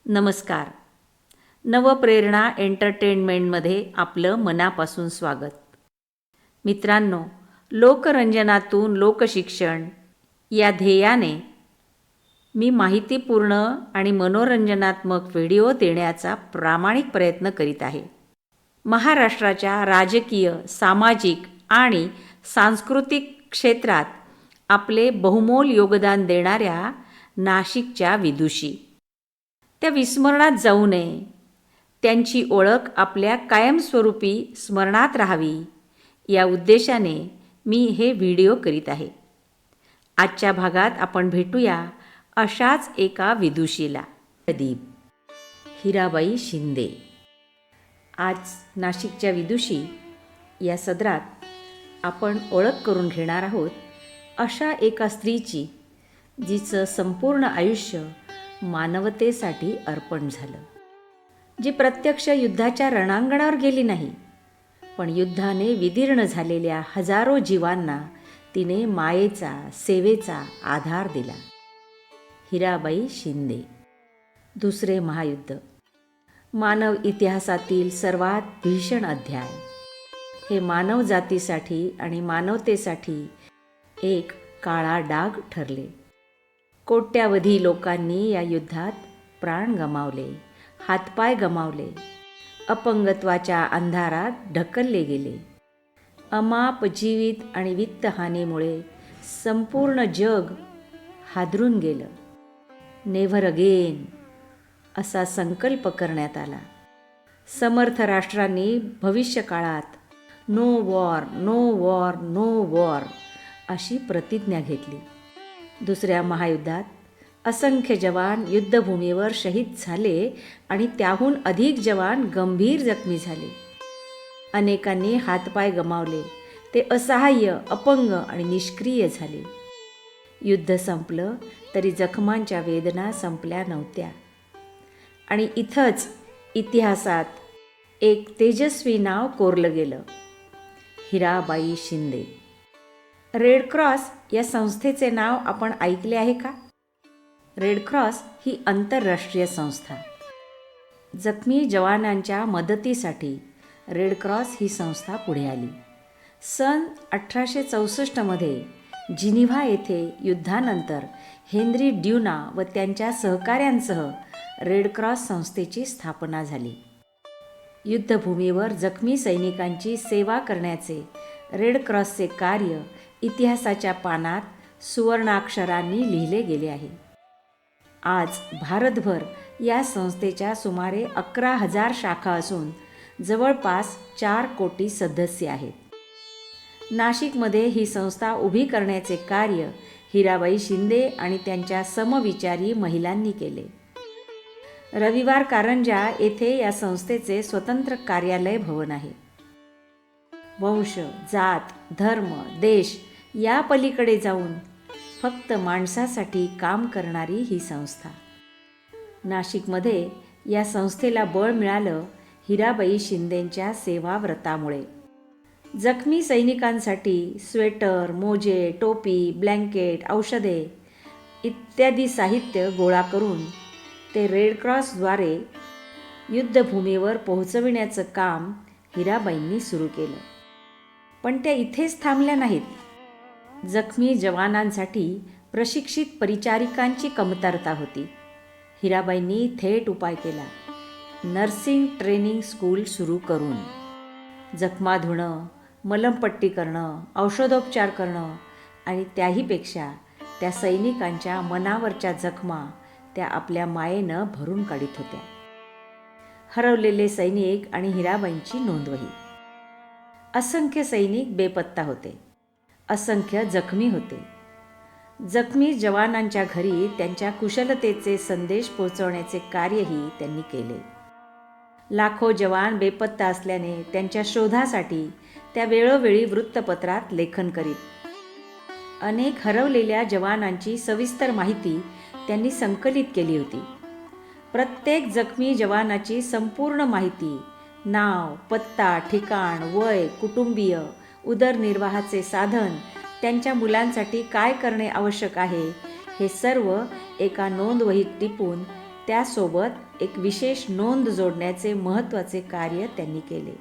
नमस्कार. नवप्रेरणा एंटरटेनमेंटमध्ये आपलं मनापासून स्वागत. मित्रांनो, लोकरंजनातून लोकशिक्षण या ध्येयाने मी माहितीपूर्ण आणि मनोरंजनात्मक व्हिडिओ देण्याचा प्रामाणिक प्रयत्न करीत आहे. महाराष्ट्राच्या राजकीय, सामाजिक आणि सांस्कृतिक क्षेत्रात आपले बहुमोल योगदान देणाऱ्या नाशिकच्या विदुषी, त्या विस्मरणात जाऊ नये, त्यांची ओळख आपल्या कायमस्वरूपी स्मरणात राहावी या उद्देशाने मी हे व्हिडिओ करीत आहे. आजच्या भागात आपण भेटूया अशाच एका विदुषीला. प्रदीप हिराबाई शिंदे. आज नाशिकच्या विदुषी या सदरात आपण ओळख करून घेणार आहोत अशा एका स्त्रीची, जिचं संपूर्ण आयुष्य मानवतेसाठी अर्पण झालं. जी प्रत्यक्ष युद्धाच्या रणांगणावर गेली नाही, पण युद्धाने विदीर्ण झालेल्या हजारो जीवांना तिने मायेचा, सेवेचा आधार दिला. हिराबाई शिंदे. दुसरे महायुद्ध, मानव इतिहासातील सर्वात भीषण अध्याय. हे मानव जातीसाठी आणि मानवतेसाठी एक काळा डाग ठरले. कोट्यावधी लोकांनी या युद्धात प्राण गमावले, हातपाय गमावले, अपंगत्वाच्या अंधारात ढकलले गेले. अमाप जीवित आणि वित्तहानीमुळे संपूर्ण जग हादरून गेलं. नेव्हर अगेन असा संकल्प करण्यात आला. समर्थ राष्ट्रांनी भविष्यकाळात no war, no war, no war अशी प्रतिज्ञा घेतली. दुसऱ्या महायुद्धात असंख्य जवान युद्धभूमीवर शहीद झाले आणि त्याहून अधिक जवान गंभीर जखमी झाले. अनेकांनी हातपाय गमावले. ते असहाय्य, अपंग आणि निष्क्रिय झाले. युद्ध संपलं तरी जखमांच्या वेदना संपल्या नव्हत्या. आणि इथंच इतिहासात एक तेजस्वी नाव कोरलं गेलं, हिराबाई शिंदे. रेड क्रॉस या संस्थेचे नाव आपण ऐकले आहे का? रेड क्रॉस ही आंतरराष्ट्रीय संस्था. जखमी जवानांच्या मदतीसाठी रेड क्रॉस ही संस्था पुढे आली. सन 1864मध्ये जिनिव्हा येथे युद्धानंतर हेनरी ड्युना व त्यांच्या सहकाऱ्यांसह रेड क्रॉस संस्थेची स्थापना झाली. युद्धभूमीवर जखमी सैनिकांची सेवा करण्याचे रेड क्रॉसचे कार्य इतिहासाच्या पानात सुवर्णाक्षरांनी लिहिले गेले आहे. आज भारतभर या संस्थेच्या सुमारे 11,000 शाखा असून जवळपास 4 कोटी सदस्य आहेत. नाशिकमध्ये ही संस्था उभी करण्याचे कार्य हिराबाई शिंदे आणि त्यांच्या समविचारी महिलांनी केले. रविवार कारंजा येथे या संस्थेचे स्वतंत्र कार्यालय भवन आहे. वंश, जात, धर्म, देश या पलीकडे जाऊन फक्त माणसासाठी काम करणारी ही संस्था. नाशिकमध्ये या संस्थेला बळ मिळालं हिराबाई शिंदेंच्या सेवाव्रतामुळे. जखमी सैनिकांसाठी स्वेटर, मोजे, टोपी, ब्लँकेट, औषधे इत्यादी साहित्य गोळा करून ते रेड क्रॉसद्वारे युद्धभूमीवर पोहोचविण्याचं काम हिराबाईंनी सुरू केलं. पण त्या इथेच थांबल्या नाहीत. जखमी जवानांसाठी प्रशिक्षित परिचारिकांची कमतरता होती. हिराबाईंनी थेट उपाय केला. नर्सिंग ट्रेनिंग स्कूल सुरू करून जखमा धुणं, मलमपट्टी करणं, औषधोपचार करणं आणि त्याहीपेक्षा त्या सैनिकांच्या मनावरच्या जखमा त्या आपल्या मायेनं भरून काढीत होत्या. हरवलेले सैनिक आणि हिराबाईंची नोंदवही. असंख्य सैनिक बेपत्ता होते, असंख्य जखमी होते. जखमी जवानांच्या घरी त्यांच्या कुशलतेचे संदेश पोहोचवण्याचे कार्यही त्यांनी केले. लाखो जवान बेपत्ता असल्याने त्यांच्या शोधासाठी त्या वेळोवेळी वृत्तपत्रात लेखन करीत. अनेक हरवलेल्या जवानांची सविस्तर माहिती त्यांनी संकलित केली होती. प्रत्येक जखमी जवानाची संपूर्ण माहिती, नाव, पत्ता, ठिकाण, वय, कुटुंबीय, उदरनिर्वाहाचे साधन, त्यांच्या मुलांसाठी काय करणे आवश्यक आहे, हे सर्व एका नोंदवहीत टिपून त्यासोबत एक विशेष नोंद जोडण्याचे महत्त्वाचे कार्य त्यांनी केले.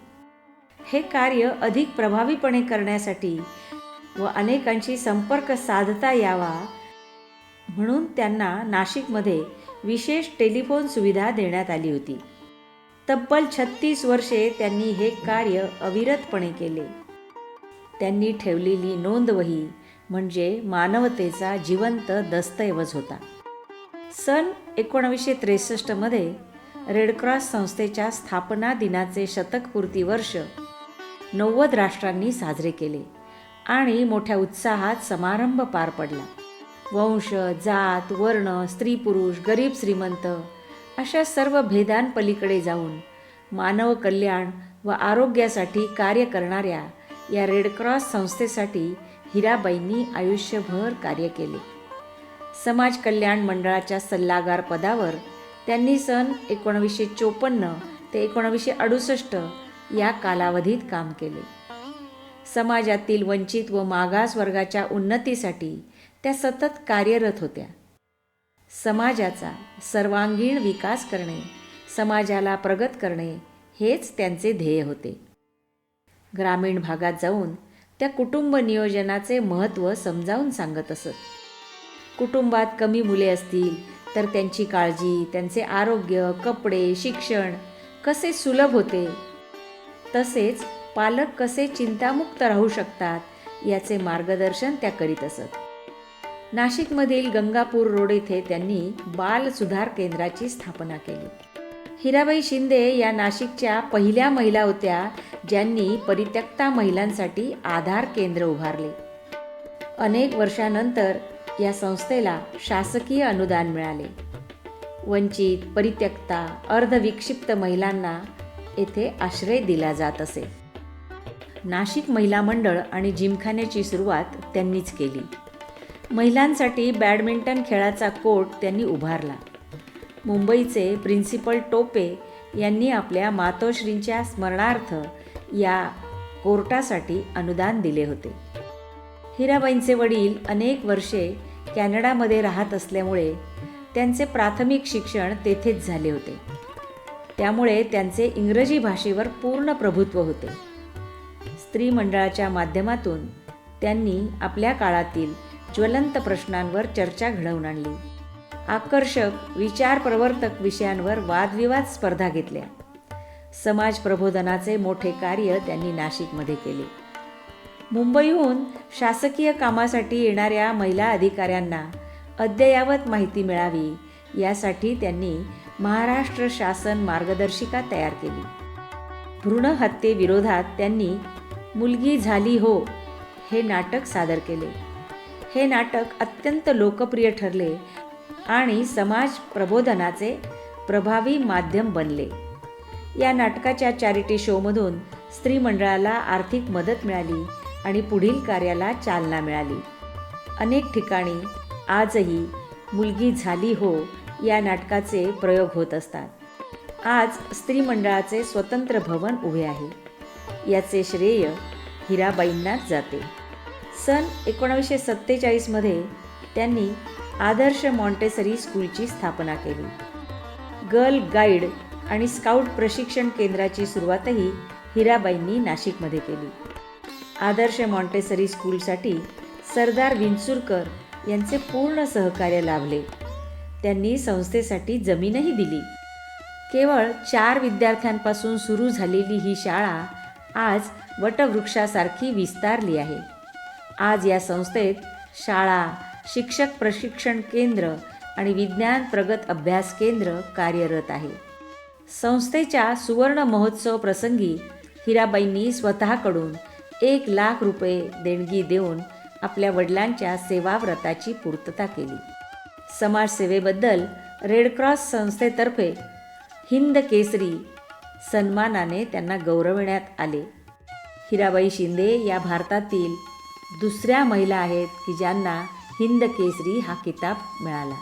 हे कार्य अधिक प्रभावीपणे करण्यासाठी व अनेकांशी संपर्क साधता यावा म्हणून त्यांना नाशिकमध्ये विशेष टेलिफोन सुविधा देण्यात आली होती. तब्बल 36 वर्षे त्यांनी हे कार्य अविरतपणे केले. त्यांनी ठेवलेली नोंदवही म्हणजे मानवतेचा जिवंत दस्तऐवज होता. सन 1963 रेडक्रॉस संस्थेच्या स्थापना दिनाचे शतकपूर्ती वर्ष 90 राष्ट्रांनी साजरे केले आणि मोठ्या उत्साहात समारंभ पार पडला. वंश, जात, वर्ण, स्त्री पुरुष, गरीब श्रीमंत अशा सर्व भेदांपलीकडे जाऊन मानव कल्याण व आरोग्यासाठी कार्य करणाऱ्या या रेडक्रॉस संस्थेसाठी हिराबाईंनी आयुष्यभर कार्य केले. समाज कल्याण मंडळाच्या सल्लागार पदावर त्यांनी सन 1954 ते 1968 या कालावधीत काम केले. समाजातील वंचित व मागास वर्गाच्या उन्नतीसाठी त्या सतत कार्यरत होत्या. समाजाचा सर्वांगीण विकास करणे, समाजाला प्रगत करणे हेच त्यांचे ध्येय होते. ग्रामीण भागात जाऊन त्या कुटुंब नियोजनाचे महत्त्व समजावून सांगत असत. कुटुंबात कमी मुले असतील तर त्यांची काळजी, त्यांचे आरोग्य, कपडे, शिक्षण कसे सुलभ होते, तसेच पालक कसे चिंतामुक्त राहू शकतात याचे मार्गदर्शन त्या करीत असत. नाशिकमधील गंगापूर रोड येथे त्यांनी बाल सुधार केंद्राची स्थापना केली. हिराबाई शिंदे या नाशिकच्या पहिल्या महिला होत्या ज्यांनी परित्यक्ता महिलांसाठी आधार केंद्र उभारले. अनेक वर्षानंतर या संस्थेला शासकीय अनुदान मिळाले. वंचित, परित्यक्ता, अर्धविक्षिप्त महिलांना येथे आश्रय दिला जात असे. नाशिक महिला मंडळ आणि जिमखान्याची सुरुवात त्यांनीच केली. महिलांसाठी बॅडमिंटन खेळाचा कोर्ट त्यांनी उभारला. मुंबईचे प्रिन्सिपल टोपे यांनी आपल्या मातोश्रींच्या स्मरणार्थ या कोर्टासाठी अनुदान दिले होते. हिराबाईंचे वडील अनेक वर्षे कॅनडामध्ये राहत असल्यामुळे त्यांचे प्राथमिक शिक्षण तेथेच झाले होते. त्यामुळे त्यांचे इंग्रजी भाषेवर पूर्ण प्रभुत्व होते. स्त्री मंडळाच्या माध्यमातून त्यांनी आपल्या काळातील ज्वलंत प्रश्नांवर चर्चा घडवून आणली. आकर्षक विचारप्रवर्तक विषयांवर वादविवाद स्पर्धा घेतल्या. समाज प्रबोधनाचे मोठे कार्य त्यांनी नाशिकमध्ये केले. मुंबईहून शासकीय कामासाठी येणाऱ्या महिला अधिकाऱ्यांना अद्ययावत माहिती मिळावी यासाठी त्यांनी महाराष्ट्र शासन मार्गदर्शिका तयार केली. भ्रूण हत्येविरोधात त्यांनी मुलगी झाली हो हे नाटक सादर केले. हे नाटक अत्यंत लोकप्रिय ठरले आणि समाज प्रबोधनाचे प्रभावी माध्यम बनले. या नाटकाच्या चॅरिटी शोमधून स्त्री मंडळाला आर्थिक मदत मिळाली आणि पुढील कार्याला चालना मिळाली. अनेक ठिकाणी आजही मुलगी झाली हो या नाटकाचे प्रयोग होत असतात. आज स्त्री मंडळाचे स्वतंत्र भवन उभे आहे. याचे श्रेय हिराबाईंनाच जाते. सन 1947 त्यांनी आदर्श मॉन्टेसरी स्कूलची स्थापना केली. गर्ल गाईड आणि स्काउट प्रशिक्षण केंद्राची सुरुवातही हिराबाईंनी नाशिकमध्ये केली. आदर्श मॉन्टेसरी स्कूलसाठी सरदार विंचुरकर यांचे पूर्ण सहकार्य लाभले. त्यांनी संस्थेसाठी जमीनही दिली. केवळ 4 विद्यार्थ्यांपासून सुरू झालेली ही शाळा आज वटवृक्षासारखी विस्तारली आहे. आज या संस्थेत शाळा, शिक्षक प्रशिक्षण केंद्र आणि विज्ञान प्रगत अभ्यास केंद्र कार्यरत आहे. संस्थेच्या सुवर्ण महोत्सव प्रसंगी हिराबाईंनी स्वतःकडून 1 लाख रुपये देणगी देऊन आपल्या वडिलांच्या सेवाव्रताची पूर्तता केली. समाजसेवेबद्दल रेडक्रॉस संस्थेतर्फे हिंद केसरी सन्मानाने त्यांना गौरविण्यात आले. हिराबाई शिंदे या भारतातील दुसऱ्या महिला आहेत की ज्यांना हिंद केसरी हा किताब मिळाला.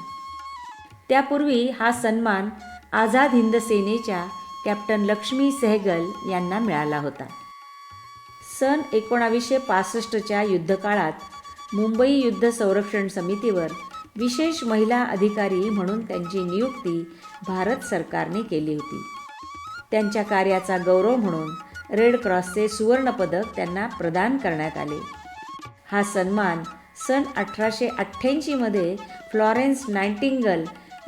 त्यापूर्वी हा सन्मान आझाद हिंद सेनेच्या कॅप्टन लक्ष्मी सेहगल यांना मिळाला होता. सन 1965च्या युद्धकाळात मुंबई युद्ध संरक्षण समितीवर विशेष महिला अधिकारी म्हणून त्यांची नियुक्ती भारत सरकारने केली होती. त्यांच्या कार्याचा गौरव म्हणून रेड क्रॉसचे सुवर्ण पदक त्यांना प्रदान करण्यात आले. हा सन्मान सन 1888 मध्ये फ्लॉरेन्स नायटिंगल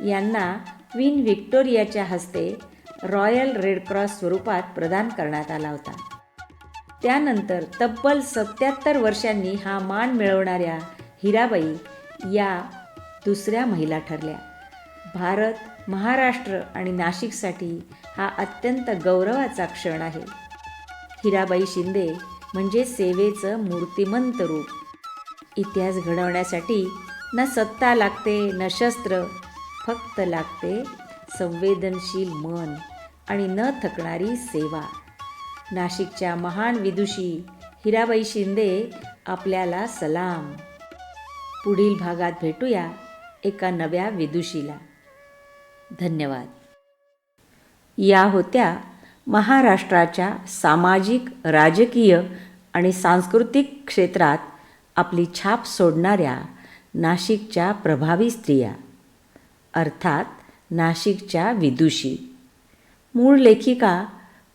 यांना क्वीन व्हिक्टोरियाच्या हस्ते रॉयल रेड क्रॉस स्वरूपात प्रदान करण्यात आला होता. त्यानंतर तब्बल 77 वर्षांनी हा मान मिळवणाऱ्या हिराबाई या दुसऱ्या महिला ठरल्या. भारत, महाराष्ट्र आणि नाशिकसाठी हा अत्यंत गौरवाचा क्षण आहे. हिराबाई शिंदे म्हणजे सेवेचं मूर्तिमंत रूप. इतिहास घडवण्यासाठी न सत्ता लागते न शस्त्र, फक्त लागते संवेदनशील मन आणि न थकणारी सेवा. नाशिकच्या महान विदुषी हिराबाई शिंदे आपल्याला सलाम. पुढील भागात भेटूया एका नव्या विदुषीला. धन्यवाद. या होत्या महाराष्ट्राच्या सामाजिक, राजकीय आणि सांस्कृतिक क्षेत्रात आपली छाप सोडणाऱ्या नाशिकच्या प्रभावी स्त्रिया, अर्थात नाशिकच्या विदुषी. मूळ लेखिका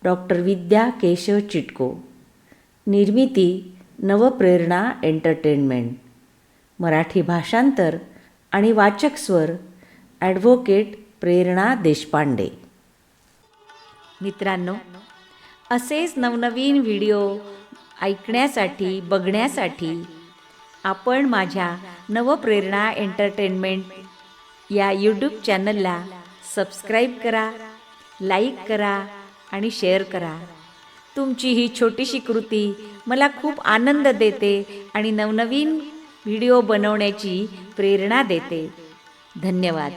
डॉक्टर विद्या केशव चिटको. निर्मिती नवप्रेरणा एंटरटेनमेंट. मराठी भाषांतर आणि वाचक स्वर ॲडव्होकेट प्रेरणा देशपांडे. मित्रांनो, असेच नवनवीन व्हिडिओ ऐकण्यासाठी, बघण्यासाठी आपण माझ्या नवप्रेरणा एंटरटेनमेंट या यूट्यूब चॅनलला सबस्क्राईब करा, लाईक करा आणि शेअर करा. तुमची ही छोटीशी कृती मला खूप आनंद देते आणि नवनवीन व्हिडिओ बनवण्याची प्रेरणा देते. धन्यवाद.